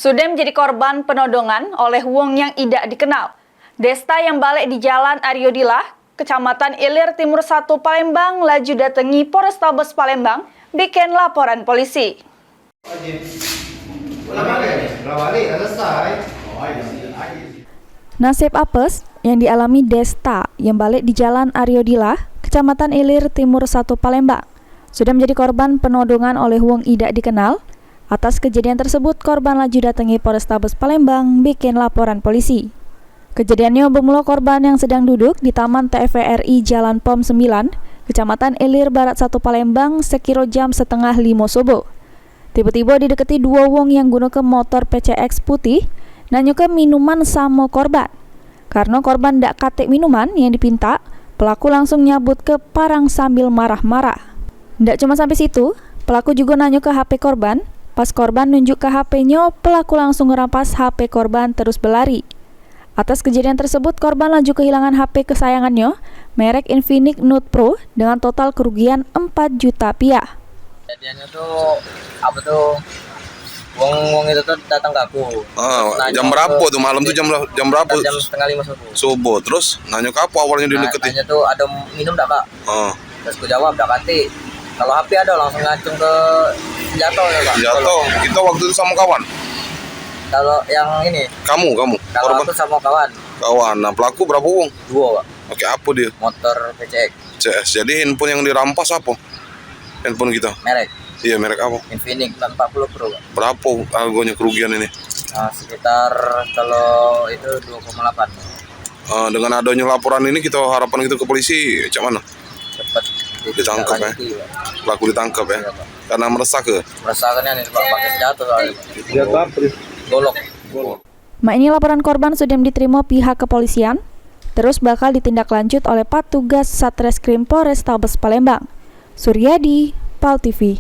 Sudah menjadi korban penodongan oleh wong yang tidak dikenal. Desta yang balik di Jalan Aryodila, Kecamatan Ilir Timur 1 Palembang, laju datangi Polrestabes Palembang, bikin laporan polisi. Nasib apes yang dialami Desta yang balik di Jalan Aryodila, Kecamatan Ilir Timur 1 Palembang, sudah menjadi korban penodongan oleh wong tidak dikenal. Atas kejadian tersebut, korban laju datangi Polrestabes Palembang, bikin laporan polisi. Kejadiannya bermula korban yang sedang duduk di Taman TVRI Jalan POM 9, Kecamatan Ilir Barat 1 Palembang, sekira jam setengah 5 subuh. Tiba-tiba didekati dua wong yang gunakan motor PCX putih, nanyukan minuman sama korban. Karena korban ndak katik minuman yang dipinta, pelaku langsung nyabut ke parang sambil marah-marah. Ndak cuma sampai situ, pelaku juga nanya ke HP korban. Pas korban nunjuk ke HP-nya, pelaku langsung ngerampas HP korban terus berlari. Atas kejadian tersebut, korban laju kehilangan HP kesayangannya, merek Infinix Note Pro, dengan total kerugian 4 juta rupiah. Kejadiannya tuh, wong itu tuh datang ke aku. Jam berapa tuh malam tuh jam berapa? Jam setengah 5 subuh. Subuh, terus nanya ke apa awalnya dideketin? Nanya tuh ada minum tak kak? Terus aku jawab, tak kati. Kalau HP ada langsung ngacung ke senjata ya Pak. Senjata, kita waktu itu sama kawan? Kalau yang ini? Kamu? Kalau korban? aku sama kawan. Kawan, nah pelaku berapa wong? 2 Pak. Oke, apa dia? Motor PCX. CS, jadi handphone yang dirampas apa? Handphone kita? Merek? Iya, merek apa? Infinix 40 Pro Pak. Berapa harganya kerugian ini? Sekitar kalau itu 2,8. Dengan adanya laporan ini kita harapan gitu ke polisi, cak mana? Cepat ditangkap ya? Pelaku ditangkap ya? Iya, Pak. Karena meresahkan ini Pak, pakai senjata soalnya. Senjata apa? Golok. Ini laporan korban sudah diterima pihak kepolisian, terus bakal ditindaklanjut oleh petugas Satreskrim Polrestabes Palembang. Suryadi, PAL TV.